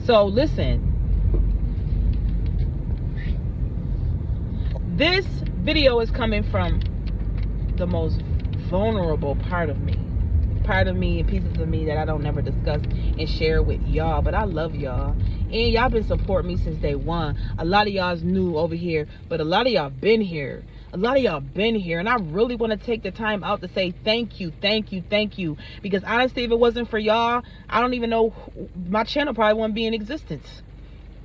So listen, this video is coming from the most vulnerable part of me and pieces of me that I don't never discuss and share with y'all, but I love y'all, and y'all been supporting me since day one. A lot of y'all's new over here, but a lot of y'all been here. And I really want to take the time out to say thank you, because honestly, if it wasn't for y'all, I don't even know, my channel probably wouldn't be in existence.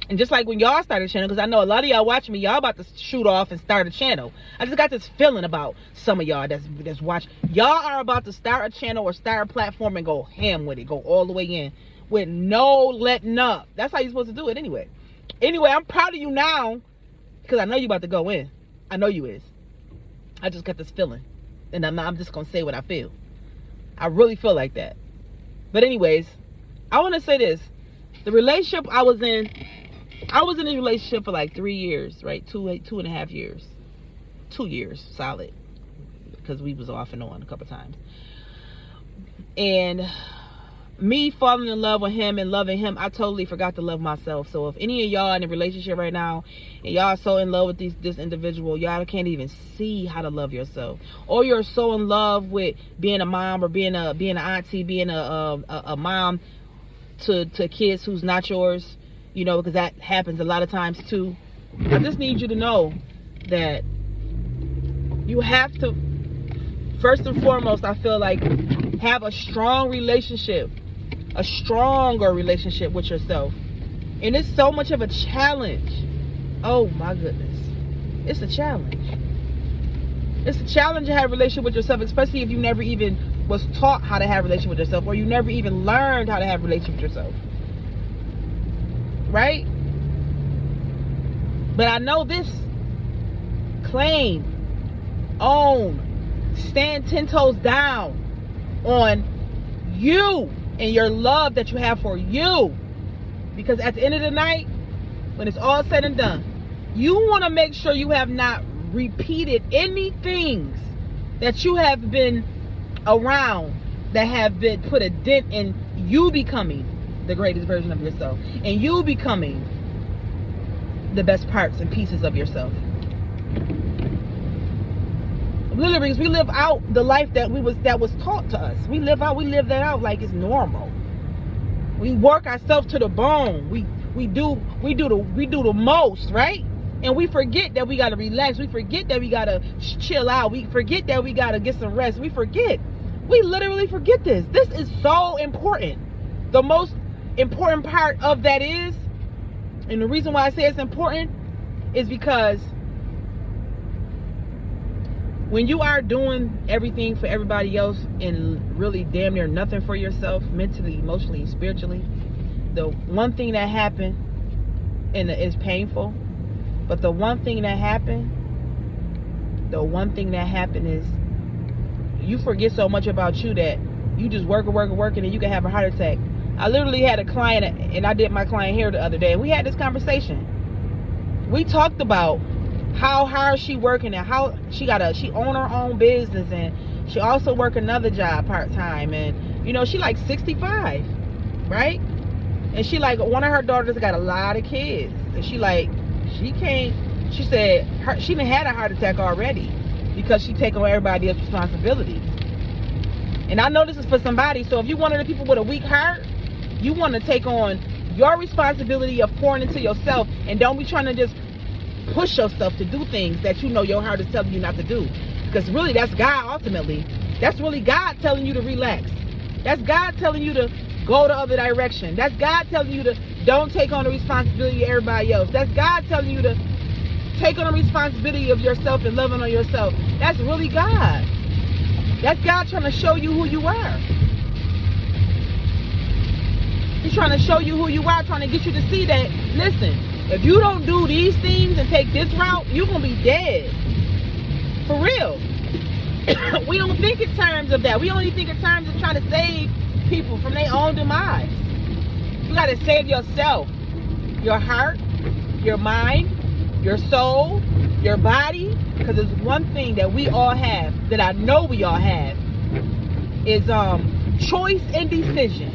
And just like when y'all started a channel, because I know a lot of y'all watching me, y'all about to shoot off and start a channel. I just got this feeling about some of y'all that's watching. Y'all are about to start a channel or start a platform and go ham with it. Go all the way in with no letting up. That's how you're supposed to do it anyway. Anyway, I'm proud of you now because I know you about to go in. I know you is. I just got this feeling. And I'm just going to say what I feel. I really feel like that. But anyways, I want to say this. The relationship I was in this relationship for like 3 years, right? 2.5 years. 2 years solid. Because we was off and on a couple times. And me falling in love with him and loving him, I totally forgot to love myself. So if any of y'all in a relationship right now and y'all are so in love with this individual, y'all can't even see how to love yourself. Or you're so in love with being a mom or being an auntie, being a mom to kids who's not yours. You know, because that happens a lot of times too. I just need you to know that you have to, first and foremost, I feel like, have a strong relationship, a stronger relationship with yourself. And it's so much of a challenge. Oh my goodness. It's a challenge. It's a challenge to have a relationship with yourself, especially if you never even was taught how to have a relationship with yourself, or you never even learned how to have a relationship with yourself. Right? But I know this. Claim, own, stand 10 toes down on you and your love that you have for you. Because at the end of the night, when it's all said and done, you want to make sure you have not repeated any things that you have been around that have been put a dent in you becoming the greatest version of yourself, and you becoming the best parts and pieces of yourself. Literally, because we live out the life that was taught to us. We live that out like it's normal. We work ourselves to the bone. We do the most, right? And we forget that we gotta relax. We forget that we gotta chill out. We forget that we gotta get some rest. We literally forget this. This is so important. The most important part of that is, and the reason why I say it's important is because when you are doing everything for everybody else and really damn near nothing for yourself, mentally, emotionally, spiritually, the one thing that happened, and it's painful, but the one thing that happened is you forget so much about you that you just work and you can have a heart attack. I literally had a client, and I did my client hair the other day, and we had this conversation. We talked about how hard she working and how she own her own business, and she also work another job part-time, and you know, she like 65, right? And she like, one of her daughters got a lot of kids, and she said she done had a heart attack already because she take on everybody else's responsibility. And I know this is for somebody, so if you're one of the people with a weak heart, you want to take on your responsibility of pouring into yourself, and don't be trying to just push yourself to do things that you know your heart is telling you not to do. Because really, that's God ultimately. That's really God telling you to relax. That's God telling you to go the other direction. That's God telling you to don't take on the responsibility of everybody else. That's God telling you to take on the responsibility of yourself and loving on yourself. That's really God. That's God trying to show you who you are. He's trying to show you who you are, trying to get you to see that, listen, if you don't do these things and take this route, you're going to be dead. For real. We don't think in terms of that. We only think in terms of trying to save people from their own demise. You got to save yourself. Your heart, your mind, your soul, your body. Because there's one thing that we all have, that I know we all have, is choice and decision.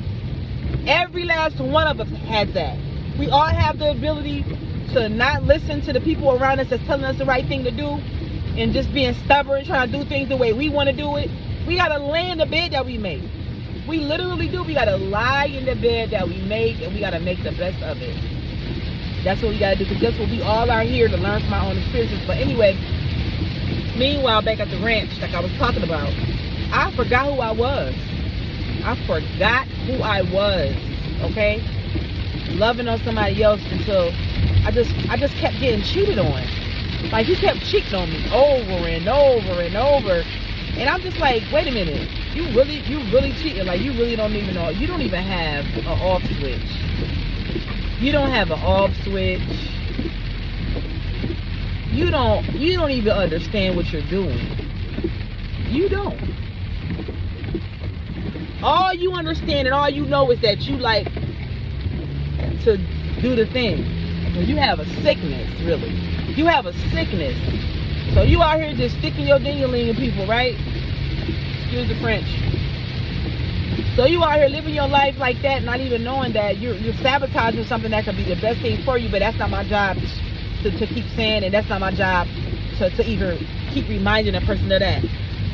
Every last one of us has that. We all have the ability to not listen to the people around us that's telling us the right thing to do, and just being stubborn, trying to do things the way we want to do it. We gotta lay in the bed that we make. We literally do. We gotta lie in the bed that we make, and we gotta make the best of it. That's what we gotta do, because that's what we all are here to learn from our own experiences. But anyway, meanwhile, back at the ranch, like I was talking about, I forgot who I was. I forgot who I was, okay? Loving on somebody else until I just kept getting cheated on. Like, he kept cheating on me over and over and over. And I'm just like, wait a minute. You really cheating. Like, you really don't even know. You don't even have an off switch. You don't have an off switch. You don't even understand what you're doing. You don't. All you understand and all you know is that you like to do the thing. You have a sickness, really. You have a sickness. So you out here just sticking your ding-a-ling in people, right? Excuse the French. So you out here living your life like that, not even knowing that you're sabotaging something that could be the best thing for you. But that's not my job to keep saying, and that's not my job to even keep reminding a person of that.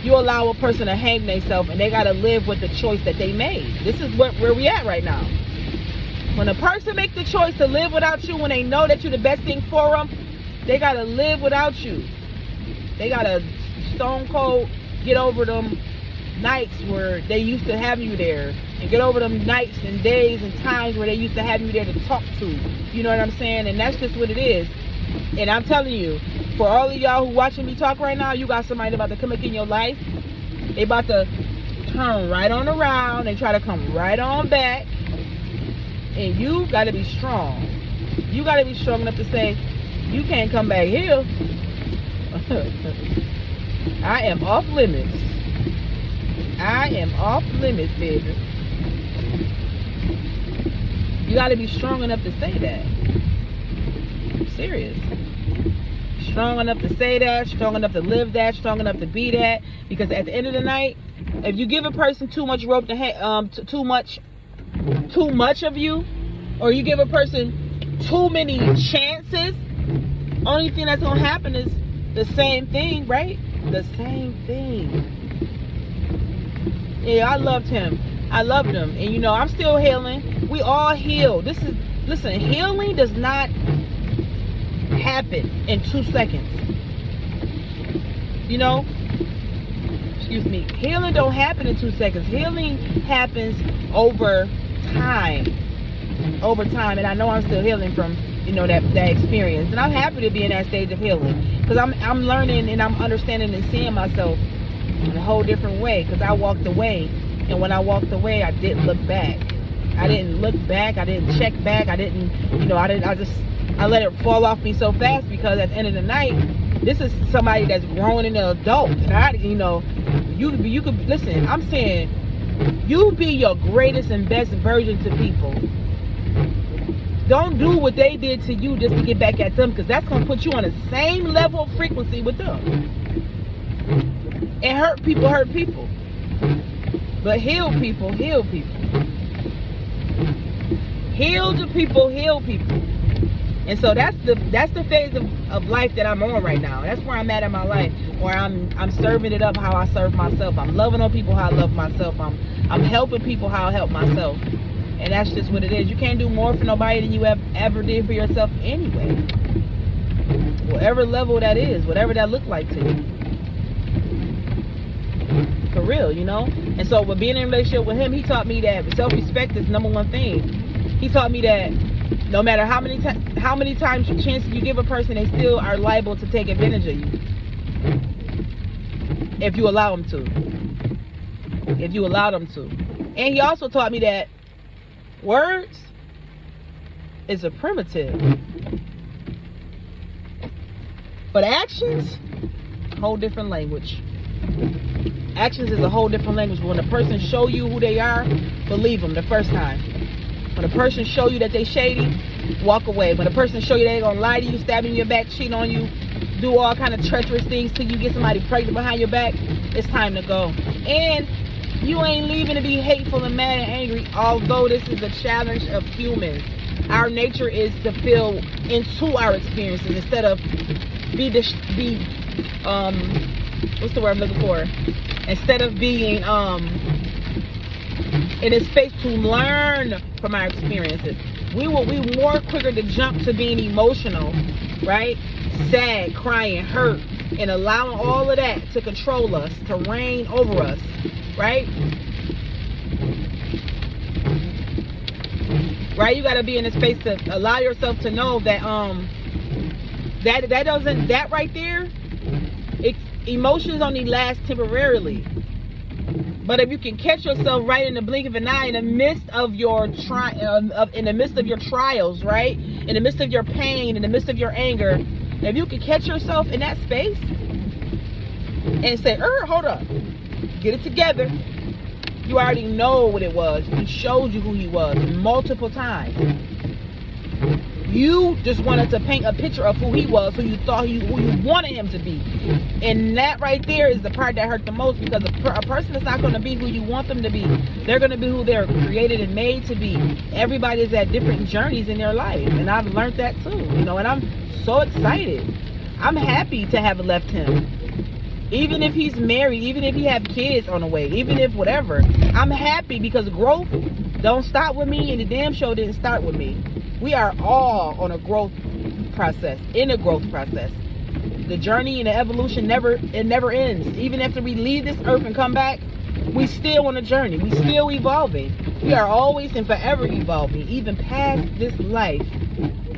You allow a person to hang themselves, and they got to live with the choice that they made. This is where we at right now. When a person makes the choice to live without you, when they know that you're the best thing for them, they got to live without you. They got to stone cold get over them nights where they used to have you there, and get over them nights and days and times where they used to have you there to talk to. You know what I'm saying? And that's just what it is. And I'm telling you, for all of y'all who watching me talk right now, you got somebody about to come back in your life. They about to turn right on around and try to come right on back. And you got to be strong. You got to be strong enough to say, you can't come back here. I am off limits. I am off limits, baby. You got to be strong enough to say that. I'm serious. Strong enough to say that, strong enough to live that, strong enough to be that. Because at the end of the night, if you give a person too much rope to too much of you, or you give a person too many chances, only thing that's gonna happen is the same thing, right? The same thing. Yeah, I loved him. I loved him. And you know, I'm still healing. We all heal. Listen, healing does not happen in 2 seconds. You know? Excuse me. Healing don't happen in 2 seconds. Healing happens over time. Over time. And I know I'm still healing from, you know, that experience. And I'm happy to be in that stage of healing. Because I'm learning and I'm understanding and seeing myself in a whole different way. Because I walked away. And when I walked away, I didn't look back. I didn't look back. I didn't check back. I didn't, you know, I let it fall off me so fast, because at the end of the night, this is somebody that's grown into an adult. And you know, you could listen. I'm saying, you be your greatest and best version to people. Don't do what they did to you just to get back at them, because that's gonna put you on the same level of frequency with them. And hurt people. But heal people. Healed people, heal people. And so that's the phase of life that I'm on right now. That's where I'm at in my life, where I'm serving it up how I serve myself. I'm loving on people how I love myself. I'm helping people how I help myself. And that's just what it is. You can't do more for nobody than you ever did for yourself anyway. Whatever level that is, whatever that looked like to you. For real, you know? And so with being in a relationship with him, he taught me that self-respect is number one thing. He taught me that no matter how many times chances you give a person, they still are liable to take advantage of you. If you allow them to. If you allow them to. And he also taught me that words is a primitive. But actions, whole different language. Actions is a whole different language. When a person show you who they are, believe them the first time. When a person show you that they shady, walk away. When a person show you they gonna lie to you, stab you in your back, cheat on you, do all kind of treacherous things till you get somebody pregnant behind your back, it's time to go. And You ain't leaving to be hateful and mad and angry, although this is a challenge of humans. Our nature is to feel into our experiences instead of what's the word I'm looking for? Instead of being in a space to learn from our experiences. We will be more quicker to jump to being emotional, right? Sad, crying, hurt, and allowing all of that to control us, to reign over us, right? Right? You got to be in a space to allow yourself to know that that right there, emotions only last temporarily. But if you can catch yourself right in the blink of an eye, in the midst of your in the midst of your trials, right, in the midst of your pain, in the midst of your anger, if you can catch yourself in that space and say, hold up, get it together. You already know what it was. He showed you who he was multiple times. You just wanted to paint a picture of who he was, who you thought who you wanted him to be. And that right there is the part that hurt the most, because a person is not going to be who you want them to be. They're going to be who they're created and made to be. Everybody's at different journeys in their life, and I've learned that too, and I'm so excited. I'm happy to have left him. Even if he's married, even if he have kids on the way, even if whatever, I'm happy, because growth don't stop with me, and the damn show didn't start with me. We are all on a growth process, in a growth process. The journey and the evolution never ends. Even after we leave this earth and come back, we still on a journey. We still evolving. We are always and forever evolving, even past this life,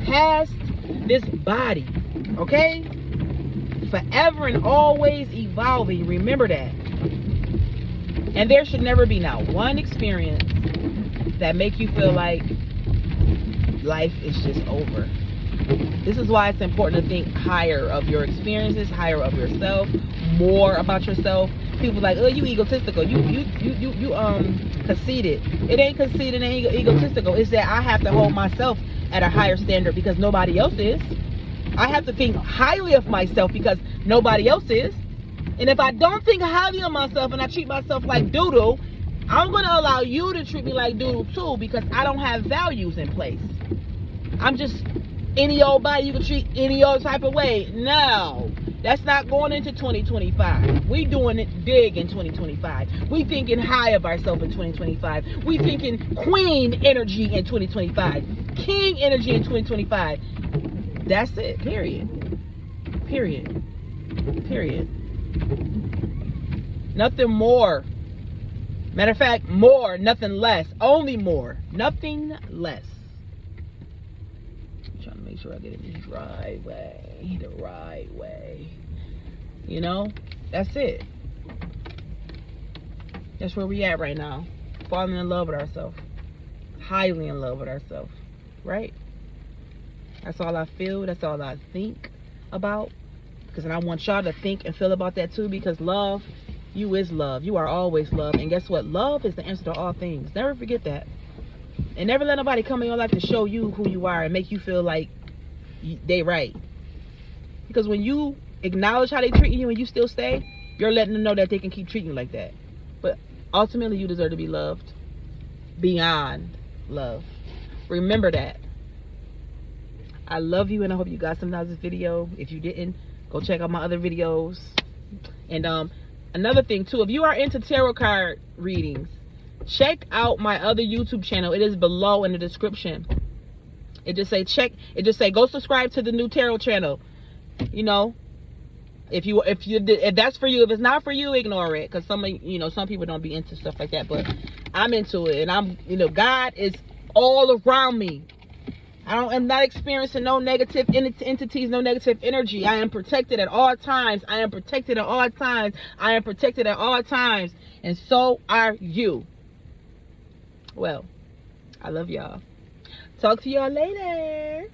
past this body, okay? Forever and always evolving. Remember that. And there should never be not one experience that make you feel like life is just over. This is why it's important to think higher of your experiences, higher of yourself, more about yourself. People like, oh, you egotistical, you conceited. It ain't conceited and egotistical. It's that I have to hold myself at a higher standard because nobody else is. I have to think highly of myself because nobody else is. And if I don't think highly of myself and I treat myself like doodle, I'm going to allow you to treat me like doodle too, because I don't have values in place. I'm just any old body you can treat any old type of way. No, that's not going into 2025. We doing it big in 2025. We thinking high of ourselves in 2025. We thinking queen energy in 2025. King energy in 2025. That's it. Period. Period. Period. Nothing more. Matter of fact, more, nothing less. Only more, nothing less. I'm trying to make sure I get it the right way. That's it. That's where we at right now. Falling in love with ourselves. Highly in love with ourselves. Right? That's all I feel. That's all I think about. Because I want y'all to think and feel about that too. Because love, you is love. You are always love. And guess what? Love is the answer to all things. Never forget that. And never let nobody come in your life to show you who you are and make you feel like they right. Because when you acknowledge how they treat you and you still stay, you're letting them know that they can keep treating you like that. But ultimately, you deserve to be loved beyond love. Remember that. I love you, and I hope you got something out of this video. If you didn't, go check out my other videos. And another thing too, if you are into tarot card readings, check out my other YouTube channel. It is below in the description. It just say go subscribe to the new tarot channel. If that's for you. If it's not for you, ignore it, because some people don't be into stuff like that, but I'm into it. And I'm God is all around me. I'm not experiencing no negative entities, no negative energy. I am protected at all times. I am protected at all times. I am protected at all times. And so are you. Well, I love y'all. Talk to y'all later.